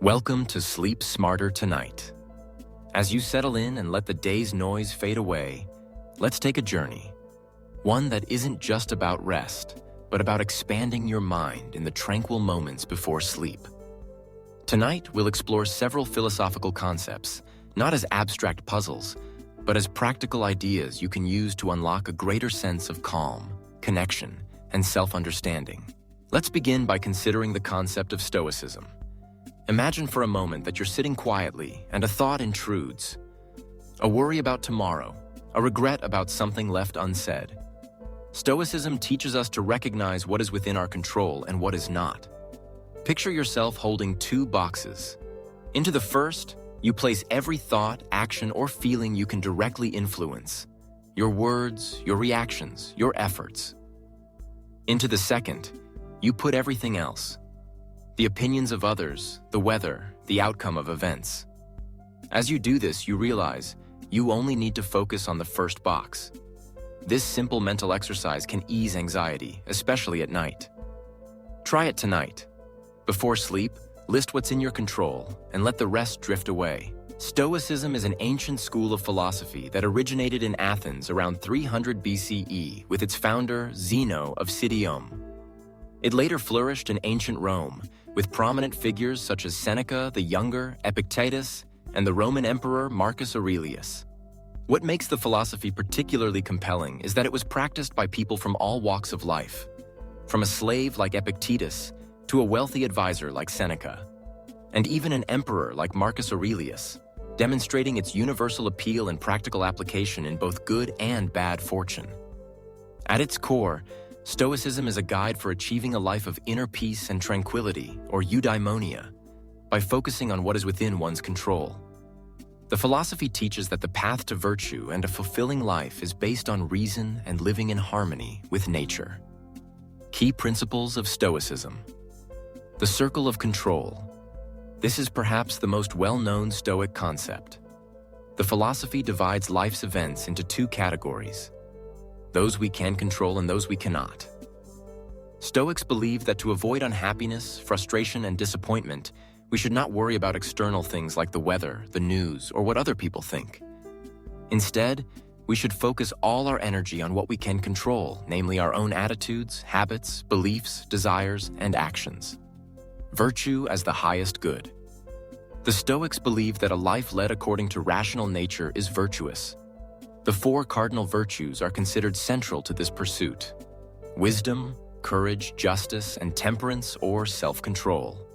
Welcome to Sleep Smarter Tonight. As you settle in and let the day's noise fade away, let's take a journey. One that isn't just about rest, but about expanding your mind in the tranquil moments before sleep. Tonight, we'll explore several philosophical concepts, not as abstract puzzles, but as practical ideas you can use to unlock a greater sense of calm, connection, and self-understanding. Let's begin by considering the concept of Stoicism. Imagine for a moment that you're sitting quietly and a thought intrudes. A worry about tomorrow, a regret about something left unsaid. Stoicism teaches us to recognize what is within our control and what is not. Picture yourself holding two boxes. Into the first, you place every thought, action, or feeling you can directly influence. Your words, your reactions, your efforts. Into the second, you put everything else. The opinions of others, the weather, the outcome of events. As you do this, you realize you only need to focus on the first box. This simple mental exercise can ease anxiety, especially at night. Try it tonight. Before sleep, list what's in your control and let the rest drift away. Stoicism is an ancient school of philosophy that originated in Athens around 300 BCE with its founder, Zeno of Citium. It later flourished in ancient Rome, with prominent figures such as Seneca the Younger, Epictetus, and the Roman Emperor Marcus Aurelius. What makes the philosophy particularly compelling is that it was practiced by people from all walks of life, from a slave like Epictetus to a wealthy advisor like Seneca, and even an emperor like Marcus Aurelius, demonstrating its universal appeal and practical application in both good and bad fortune. At its core, Stoicism is a guide for achieving a life of inner peace and tranquility, or eudaimonia, by focusing on what is within one's control. The philosophy teaches that the path to virtue and a fulfilling life is based on reason and living in harmony with nature. Key principles of Stoicism. The circle of control. This is perhaps the most well-known Stoic concept. The philosophy divides life's events into two categories: those we can control and those we cannot. Stoics believe that to avoid unhappiness, frustration, and disappointment, we should not worry about external things like the weather, the news, or what other people think. Instead, we should focus all our energy on what we can control, namely our own attitudes, habits, beliefs, desires, and actions. Virtue as the highest good. The Stoics believe that a life led according to rational nature is virtuous. The four cardinal virtues are considered central to this pursuit: wisdom, courage, justice, and temperance or self-control.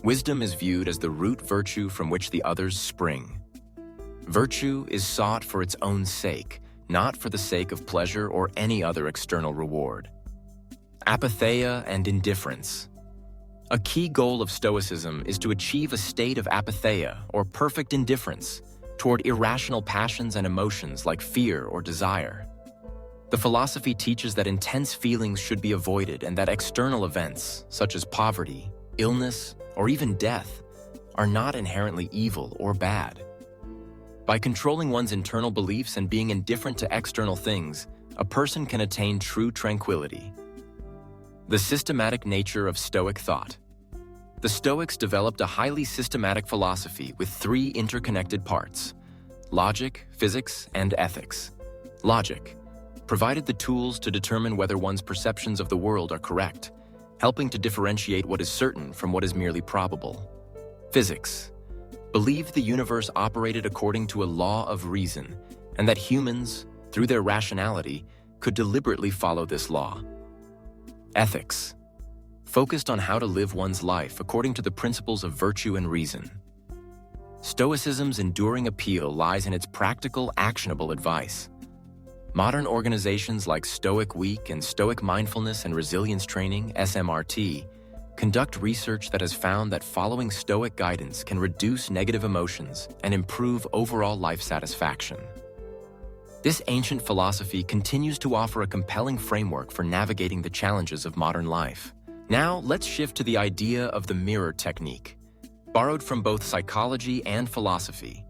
Wisdom is viewed as the root virtue from which the others spring. Virtue is sought for its own sake, not for the sake of pleasure or any other external reward. Apatheia and indifference. A key goal of Stoicism is to achieve a state of apatheia, or perfect indifference, toward irrational passions and emotions like fear or desire. The philosophy teaches that intense feelings should be avoided and that external events, such as poverty, illness, or even death, are not inherently evil or bad. By controlling one's internal beliefs and being indifferent to external things, a person can attain true tranquility. The systematic nature of Stoic thought. The Stoics developed a highly systematic philosophy with three interconnected parts: logic, physics, and ethics. Logic provided the tools to determine whether one's perceptions of the world are correct, helping to differentiate what is certain from what is merely probable. Physics believed the universe operated according to a law of reason, and that humans, through their rationality, could deliberately follow this law. Ethics focused on how to live one's life according to the principles of virtue and reason. Stoicism's enduring appeal lies in its practical, actionable advice. Modern organizations like Stoic Week and Stoic Mindfulness and Resilience Training, SMRT, conduct research that has found that following Stoic guidance can reduce negative emotions and improve overall life satisfaction. This ancient philosophy continues to offer a compelling framework for navigating the challenges of modern life. Now, let's shift to the idea of the mirror technique, borrowed from both psychology and philosophy.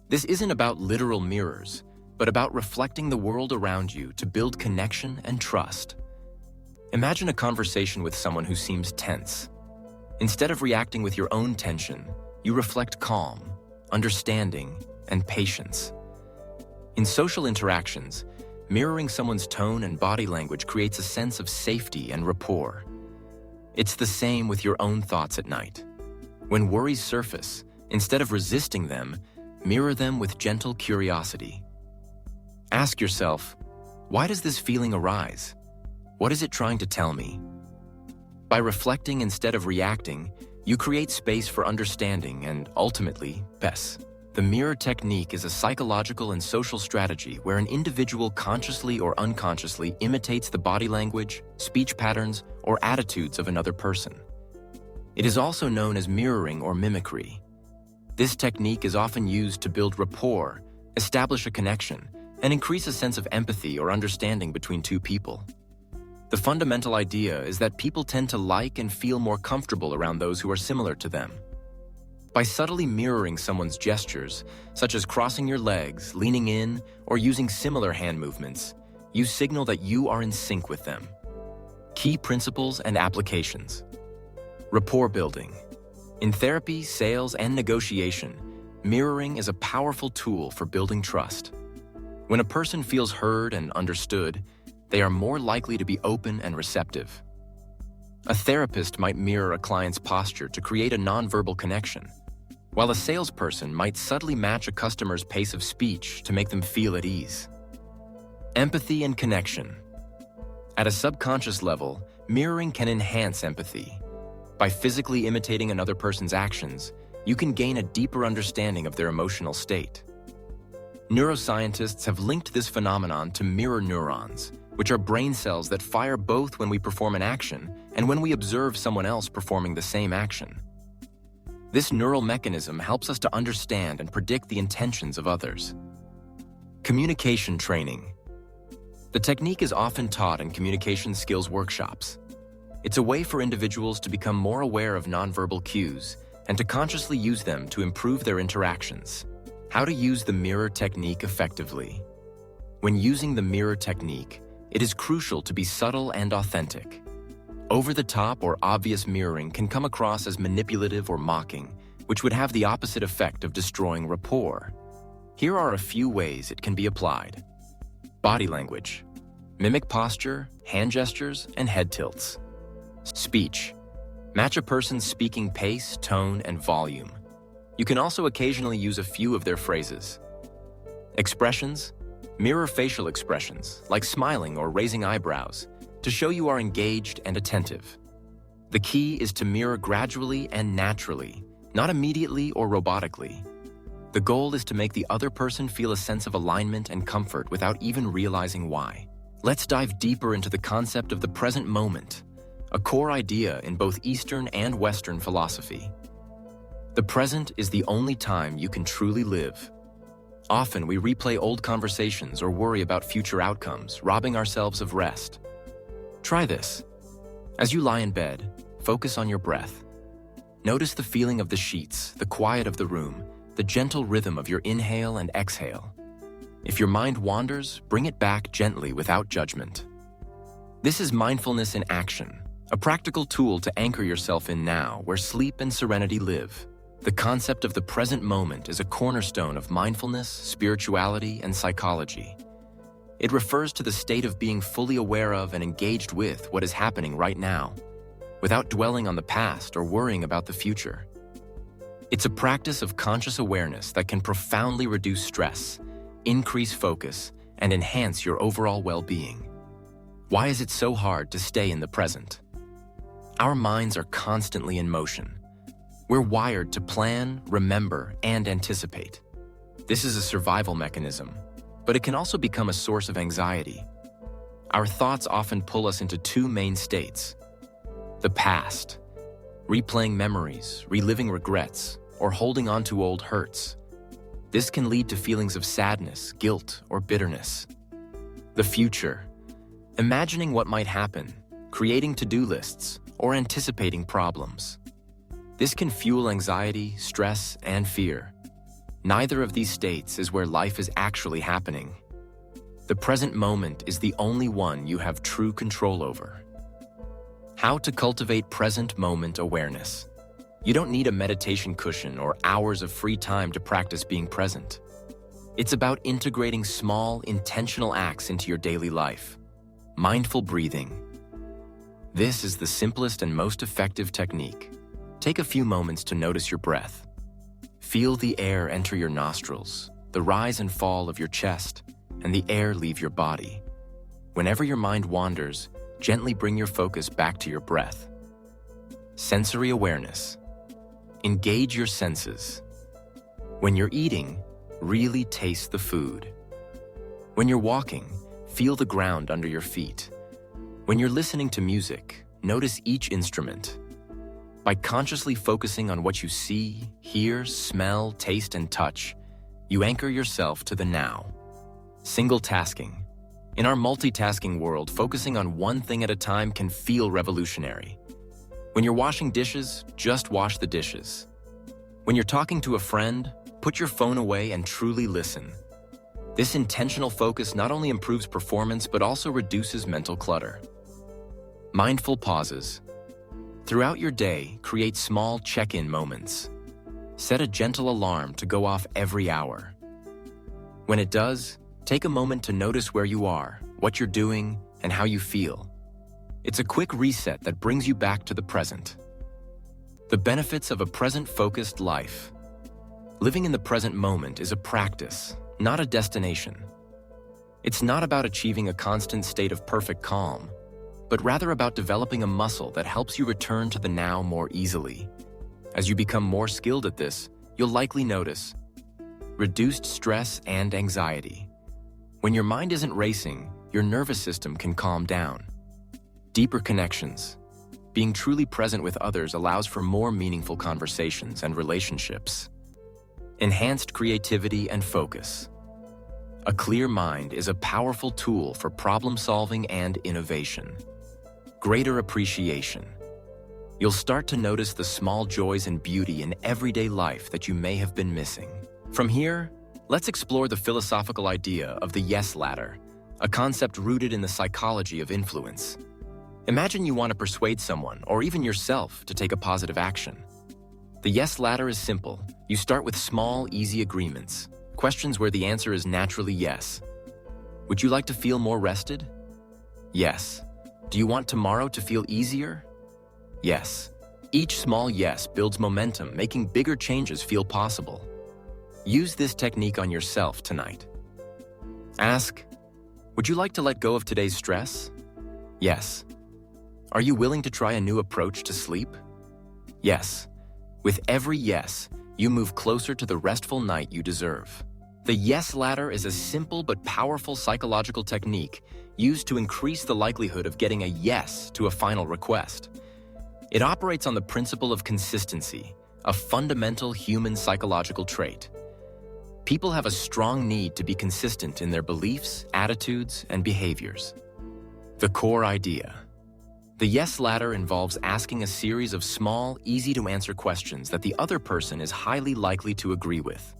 This isn't about literal mirrors, but about reflecting the world around you to build connection and trust. Imagine a conversation with someone who seems tense. Instead of reacting with your own tension, you reflect calm, understanding, and patience. In social interactions, mirroring someone's tone and body language creates a sense of safety and rapport. It's the same with your own thoughts at night. When worries surface, instead of resisting them, mirror them with gentle curiosity. Ask yourself, why does this feeling arise? What is it trying to tell me? By reflecting instead of reacting, you create space for understanding and, ultimately, peace. The mirror technique is a psychological and social strategy where an individual consciously or unconsciously imitates the body language, speech patterns, or attitudes of another person. It is also known as mirroring or mimicry. This technique is often used to build rapport, establish a connection, and increase a sense of empathy or understanding between two people. The fundamental idea is that people tend to like and feel more comfortable around those who are similar to them. By subtly mirroring someone's gestures, such as crossing your legs, leaning in, or using similar hand movements, you signal that you are in sync with them. Key principles and applications. Rapport building. In therapy, sales, and negotiation, mirroring is a powerful tool for building trust. When a person feels heard and understood, they are more likely to be open and receptive. A therapist might mirror a client's posture to create a nonverbal connection, while a salesperson might subtly match a customer's pace of speech to make them feel at ease. Empathy and connection. At a subconscious level, mirroring can enhance empathy. By physically imitating another person's actions, you can gain a deeper understanding of their emotional state. Neuroscientists have linked this phenomenon to mirror neurons, which are brain cells that fire both when we perform an action and when we observe someone else performing the same action. This neural mechanism helps us to understand and predict the intentions of others. Communication training. The technique is often taught in communication skills workshops. It's a way for individuals to become more aware of nonverbal cues and to consciously use them to improve their interactions. How to use the mirror technique effectively. When using the mirror technique, it is crucial to be subtle and authentic. Over-the-top or obvious mirroring can come across as manipulative or mocking, which would have the opposite effect of destroying rapport. Here are a few ways it can be applied. Body language. Mimic posture, hand gestures, and head tilts. Speech. Match a person's speaking pace, tone, and volume. You can also occasionally use a few of their phrases. Expressions. Mirror facial expressions, like smiling or raising eyebrows, to show you are engaged and attentive. The key is to mirror gradually and naturally, not immediately or robotically. The goal is to make the other person feel a sense of alignment and comfort without even realizing why. Let's dive deeper into the concept of the present moment, a core idea in both Eastern and Western philosophy. The present is the only time you can truly live. Often we replay old conversations or worry about future outcomes, robbing ourselves of rest. Try this. As you lie in bed, focus on your breath. Notice the feeling of the sheets, the quiet of the room, the gentle rhythm of your inhale and exhale. If your mind wanders, bring it back gently without judgment. This is mindfulness in action, a practical tool to anchor yourself in now, where sleep and serenity live. The concept of the present moment is a cornerstone of mindfulness, spirituality, and psychology. It refers to the state of being fully aware of and engaged with what is happening right now, without dwelling on the past or worrying about the future. It's a practice of conscious awareness that can profoundly reduce stress, increase focus, and enhance your overall well-being. Why is it so hard to stay in the present? Our minds are constantly in motion. We're wired to plan, remember, and anticipate. This is a survival mechanism, but it can also become a source of anxiety. Our thoughts often pull us into two main states: the past, replaying memories, reliving regrets, or holding on to old hurts. This can lead to feelings of sadness, guilt, or bitterness. The future, imagining what might happen, creating to-do lists, or anticipating problems. This can fuel anxiety, stress, and fear. Neither of these states is where life is actually happening. The present moment is the only one you have true control over. How to cultivate present moment awareness. You don't need a meditation cushion or hours of free time to practice being present. It's about integrating small, intentional acts into your daily life. Mindful breathing. This is the simplest and most effective technique. Take a few moments to notice your breath. Feel the air enter your nostrils, the rise and fall of your chest, and the air leave your body. Whenever your mind wanders, gently bring your focus back to your breath. Sensory awareness. Engage your senses. When you're eating, really taste the food. When you're walking, feel the ground under your feet. When you're listening to music, notice each instrument. By consciously focusing on what you see, hear, smell, taste, and touch, you anchor yourself to the now. Single tasking. In our multitasking world, focusing on one thing at a time can feel revolutionary. When you're washing dishes, just wash the dishes. When you're talking to a friend, put your phone away and truly listen. This intentional focus not only improves performance, but also reduces mental clutter. Mindful pauses. Throughout your day, create small check-in moments. Set a gentle alarm to go off every hour. When it does, take a moment to notice where you are, what you're doing, and how you feel. It's a quick reset that brings you back to the present. The benefits of a present-focused life. Living in the present moment is a practice, not a destination. It's not about achieving a constant state of perfect calm, but rather about developing a muscle that helps you return to the now more easily. As you become more skilled at this, you'll likely notice reduced stress and anxiety. When your mind isn't racing, your nervous system can calm down. Deeper connections. Being truly present with others allows for more meaningful conversations and relationships. Enhanced creativity and focus. A clear mind is a powerful tool for problem-solving and innovation. Greater appreciation. You'll start to notice the small joys and beauty in everyday life that you may have been missing. From here, let's explore the philosophical idea of the yes ladder, a concept rooted in the psychology of influence. Imagine you want to persuade someone, or even yourself, to take a positive action. The yes ladder is simple. You start with small, easy agreements, questions where the answer is naturally yes. Would you like to feel more rested? Yes. Do you want tomorrow to feel easier? Yes. Each small yes builds momentum, making bigger changes feel possible. Use this technique on yourself tonight. Ask, would you like to let go of today's stress? Yes. Are you willing to try a new approach to sleep? Yes. With every yes, you move closer to the restful night you deserve. The yes ladder is a simple but powerful psychological technique used to increase the likelihood of getting a yes to a final request. It operates on the principle of consistency, a fundamental human psychological trait. People have a strong need to be consistent in their beliefs, attitudes, and behaviors. The core idea. The yes ladder involves asking a series of small, easy-to-answer questions that the other person is highly likely to agree with.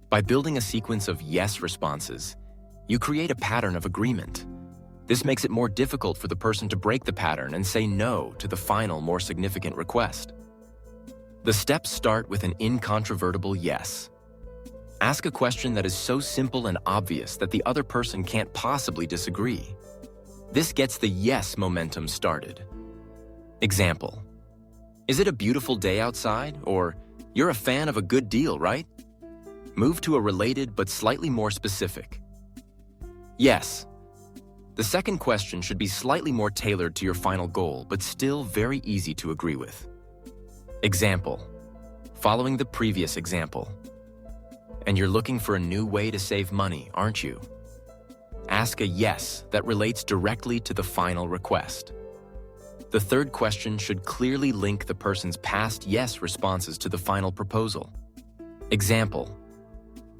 By building a sequence of yes responses, you create a pattern of agreement. This makes it more difficult for the person to break the pattern and say no to the final, more significant request. The steps start with an incontrovertible yes. Ask a question that is so simple and obvious that the other person can't possibly disagree. This gets the yes momentum started. Example: is it a beautiful day outside? Or, you're a fan of a good deal, right? Move to a related but slightly more specific. Yes. The second question should be slightly more tailored to your final goal, but still very easy to agree with. Example: following the previous example. And you're looking for a new way to save money, aren't you? Ask a yes that relates directly to the final request. The third question should clearly link the person's past yes responses to the final proposal. Example: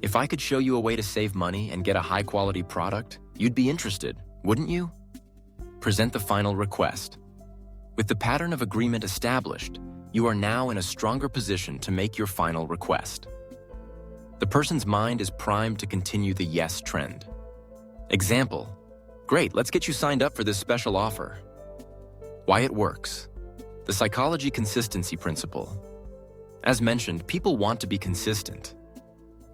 if I could show you a way to save money and get a high-quality product, you'd be interested, wouldn't you? Present the final request. With the pattern of agreement established, you are now in a stronger position to make your final request. The person's mind is primed to continue the yes trend. Example: great, let's get you signed up for this special offer. Why it works. The psychology consistency principle. As mentioned, people want to be consistent.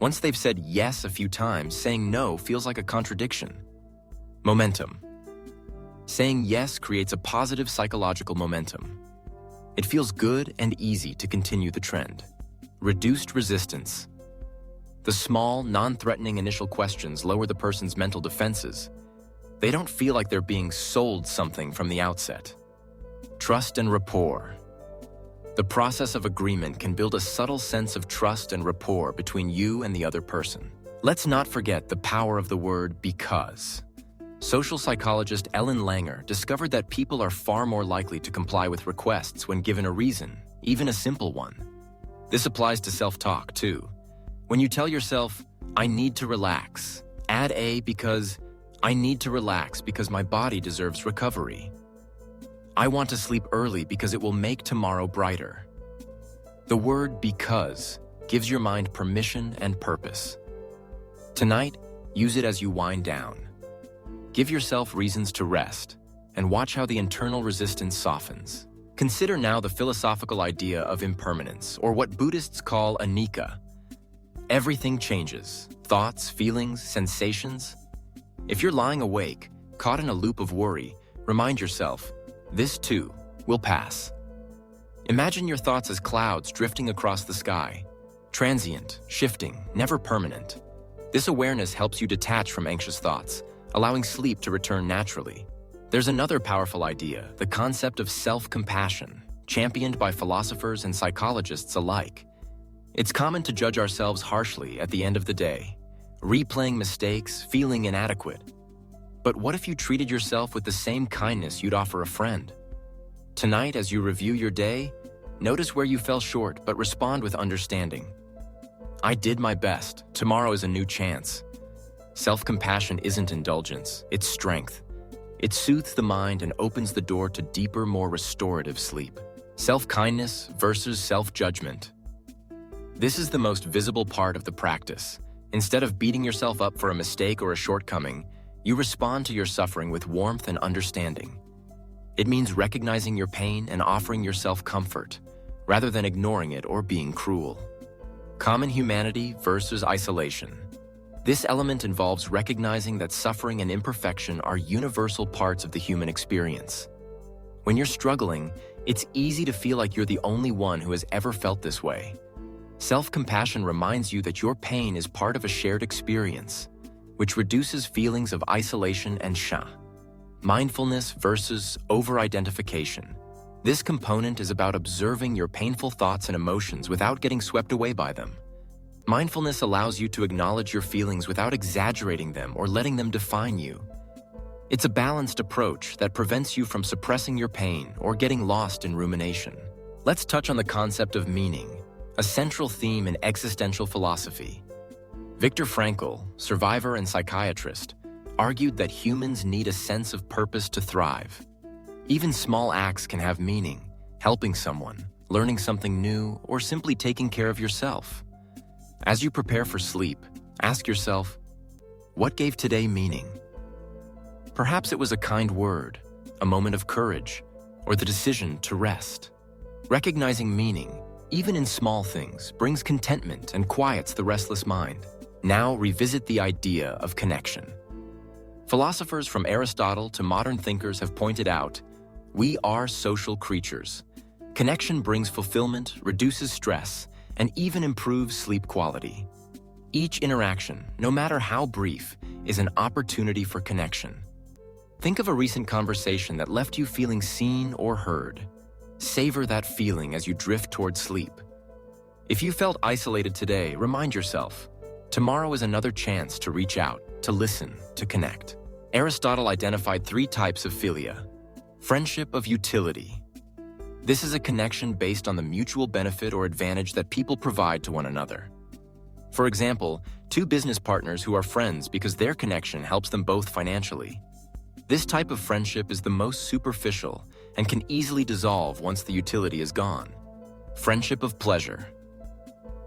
Once they've said yes a few times, saying no feels like a contradiction. Momentum. Saying yes creates a positive psychological momentum. It feels good and easy to continue the trend. Reduced resistance. The small, non-threatening initial questions lower the person's mental defenses. They don't feel like they're being sold something from the outset. Trust and rapport. The process of agreement can build a subtle sense of trust and rapport between you and the other person. Let's not forget the power of the word because. Social psychologist Ellen Langer discovered that people are far more likely to comply with requests when given a reason, even a simple one. This applies to self-talk, too. When you tell yourself, I need to relax, add a because I need to relax because my body deserves recovery. I want to sleep early because it will make tomorrow brighter. The word because gives your mind permission and purpose. Tonight, use it as you wind down. Give yourself reasons to rest and watch how the internal resistance softens. Consider now the philosophical idea of impermanence, or what Buddhists call anicca. Everything changes: thoughts, feelings, sensations. If you're lying awake, caught in a loop of worry, remind yourself, this too will pass. Imagine your thoughts as clouds drifting across the sky, transient, shifting, never permanent. This awareness helps you detach from anxious thoughts, allowing sleep to return naturally. There's another powerful idea, the concept of self-compassion, championed by philosophers and psychologists alike. It's common to judge ourselves harshly at the end of the day, replaying mistakes, feeling inadequate. But what if you treated yourself with the same kindness you'd offer a friend? Tonight, as you review your day, notice where you fell short, but respond with understanding. I did my best. Tomorrow is a new chance. Self-compassion isn't indulgence, it's strength. It soothes the mind and opens the door to deeper, more restorative sleep. Self-kindness versus self-judgment. This is the most visible part of the practice. Instead of beating yourself up for a mistake or a shortcoming, you respond to your suffering with warmth and understanding. It means recognizing your pain and offering yourself comfort, rather than ignoring it or being cruel. Common humanity versus isolation. This element involves recognizing that suffering and imperfection are universal parts of the human experience. When you're struggling, it's easy to feel like you're the only one who has ever felt this way. Self-compassion reminds you that your pain is part of a shared experience, which reduces feelings of isolation and shame. Mindfulness versus over-identification. This component is about observing your painful thoughts and emotions without getting swept away by them. Mindfulness allows you to acknowledge your feelings without exaggerating them or letting them define you. It's a balanced approach that prevents you from suppressing your pain or getting lost in rumination. Let's touch on the concept of meaning, a central theme in existential philosophy. Viktor Frankl, survivor and psychiatrist, argued that humans need a sense of purpose to thrive. Even small acts can have meaning, helping someone, learning something new, or simply taking care of yourself. As you prepare for sleep, ask yourself, what gave today meaning? Perhaps it was a kind word, a moment of courage, or the decision to rest. Recognizing meaning, even in small things, brings contentment and quiets the restless mind. Now revisit the idea of connection. Philosophers from Aristotle to modern thinkers have pointed out, we are social creatures. Connection brings fulfillment, reduces stress, and even improves sleep quality. Each interaction, no matter how brief, is an opportunity for connection. Think of a recent conversation that left you feeling seen or heard. Savor that feeling as you drift toward sleep. If you felt isolated today, remind yourself, tomorrow is another chance to reach out, to listen, to connect. Aristotle identified 3 types of philia. Friendship of utility. This is a connection based on the mutual benefit or advantage that people provide to one another. For example, 2 business partners who are friends because their connection helps them both financially. This type of friendship is the most superficial and can easily dissolve once the utility is gone. Friendship of pleasure.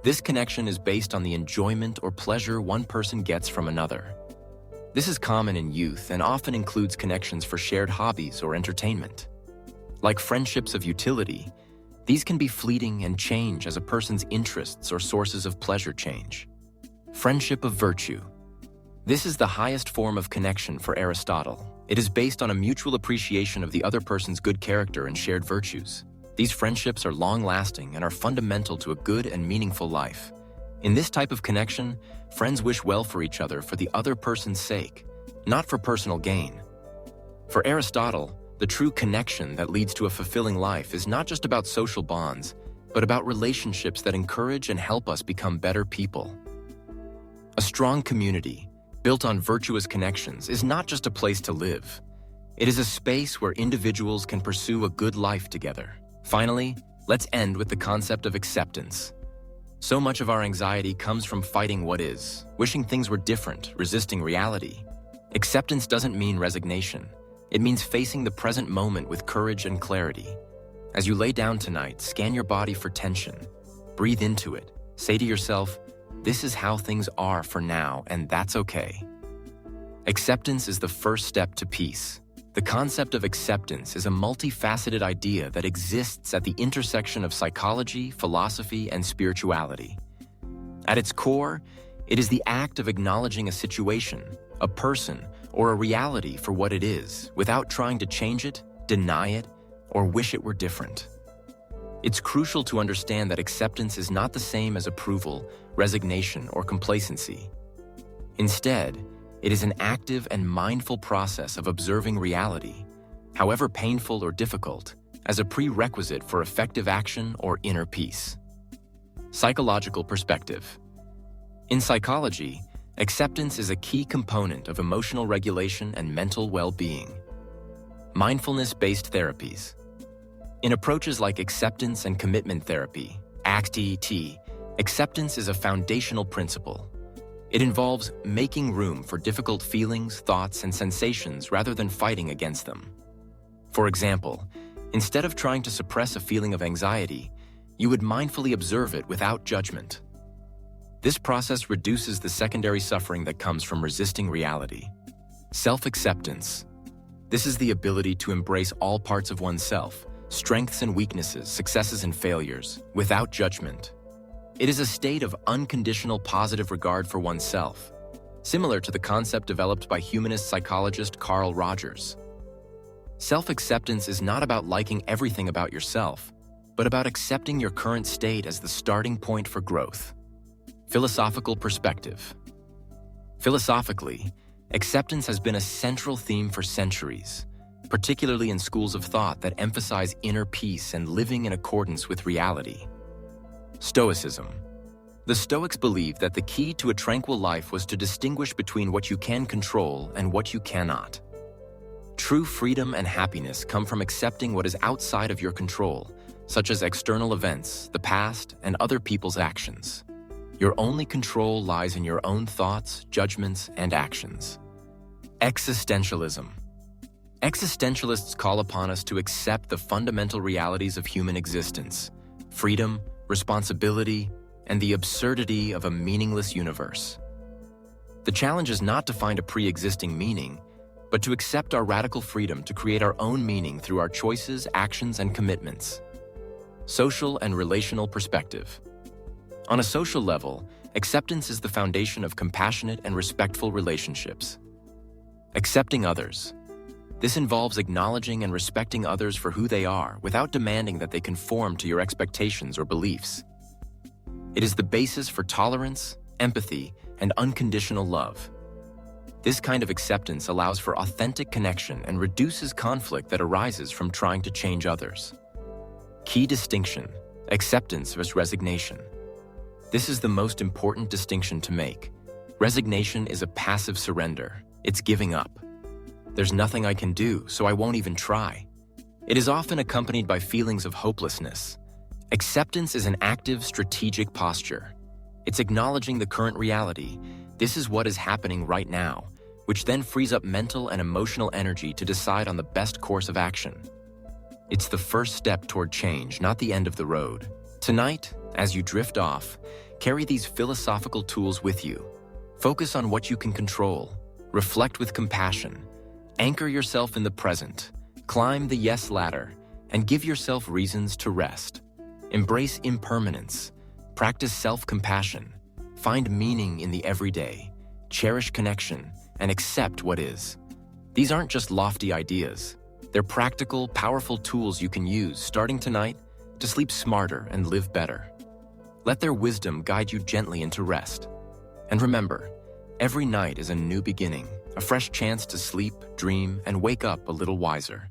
This connection is based on the enjoyment or pleasure one person gets from another. This is common in youth and often includes connections for shared hobbies or entertainment. Like friendships of utility, These can be fleeting and change as a person's interests or sources of pleasure change. Friendship of virtue. This is the highest form of connection for Aristotle. It is based on a mutual appreciation of the other person's good character and shared virtues. These friendships are long-lasting and are fundamental to a good and meaningful life. In this type of connection, friends wish well for each other for the other person's sake, not for personal gain. For Aristotle, the true connection that leads to a fulfilling life is not just about social bonds, but about relationships that encourage and help us become better people. A strong community, built on virtuous connections, is not just a place to live. It is a space where individuals can pursue a good life together. Finally, let's end with the concept of acceptance. So much of our anxiety comes from fighting what is, wishing things were different, resisting reality. Acceptance doesn't mean resignation. It means facing the present moment with courage and clarity. As you lay down tonight, scan your body for tension. Breathe into it. Say to yourself, "This is how things are for now, and that's okay." Acceptance is the first step to peace. The concept of acceptance is a multifaceted idea that exists at the intersection of psychology, philosophy, and spirituality. At its core, it is the act of acknowledging a situation, a person, or a reality for what it is, without trying to change it, deny it, or wish it were different. It's crucial to understand that acceptance is not the same as approval, resignation, or complacency. Instead, it is an active and mindful process of observing reality, however painful or difficult, as a prerequisite for effective action or inner peace. Psychological perspective. In psychology, acceptance is a key component of emotional regulation and mental well-being. Mindfulness-based therapies. In approaches like acceptance and commitment therapy, ACT, acceptance is a foundational principle. It involves making room for difficult feelings, thoughts, and sensations rather than fighting against them. For example, instead of trying to suppress a feeling of anxiety, you would mindfully observe it without judgment. This process reduces the secondary suffering that comes from resisting reality. Self-acceptance. This is the ability to embrace all parts of oneself, strengths and weaknesses, successes and failures, without judgment. It is a state of unconditional positive regard for oneself, similar to the concept developed by humanist psychologist Carl Rogers. Self-acceptance is not about liking everything about yourself, but about accepting your current state as the starting point for growth. Philosophical perspective. Philosophically, acceptance has been a central theme for centuries, particularly in schools of thought that emphasize inner peace and living in accordance with reality. Stoicism. The Stoics believed that the key to a tranquil life was to distinguish between what you can control and what you cannot. True freedom and happiness come from accepting what is outside of your control, such as external events, the past, and other people's actions. Your only control lies in your own thoughts, judgments, and actions. Existentialism. Existentialists call upon us to accept the fundamental realities of human existence, freedom, responsibility, and the absurdity of a meaningless universe. The challenge is not to find a pre-existing meaning, but to accept our radical freedom to create our own meaning through our choices, actions, and commitments. Social and relational perspective. On a social level, acceptance is the foundation of compassionate and respectful relationships. Accepting others. This involves acknowledging and respecting others for who they are without demanding that they conform to your expectations or beliefs. It is the basis for tolerance, empathy, and unconditional love. This kind of acceptance allows for authentic connection and reduces conflict that arises from trying to change others. Key distinction: acceptance versus resignation. This is the most important distinction to make. Resignation is a passive surrender. It's giving up. There's nothing I can do, so I won't even try. It is often accompanied by feelings of hopelessness. Acceptance is an active, strategic posture. It's acknowledging the current reality. This is what is happening right now, which then frees up mental and emotional energy to decide on the best course of action. It's the first step toward change, not the end of the road. Tonight, as you drift off, carry these philosophical tools with you. Focus on what you can control. Reflect with compassion. Anchor yourself in the present. Climb the yes ladder, and give yourself reasons to rest. Embrace impermanence. Practice self-compassion. Find meaning in the everyday. Cherish connection and accept what is. These aren't just lofty ideas. They're practical, powerful tools you can use starting tonight to sleep smarter and live better. Let their wisdom guide you gently into rest. And remember, every night is a new beginning, a fresh chance to sleep, dream, and wake up a little wiser.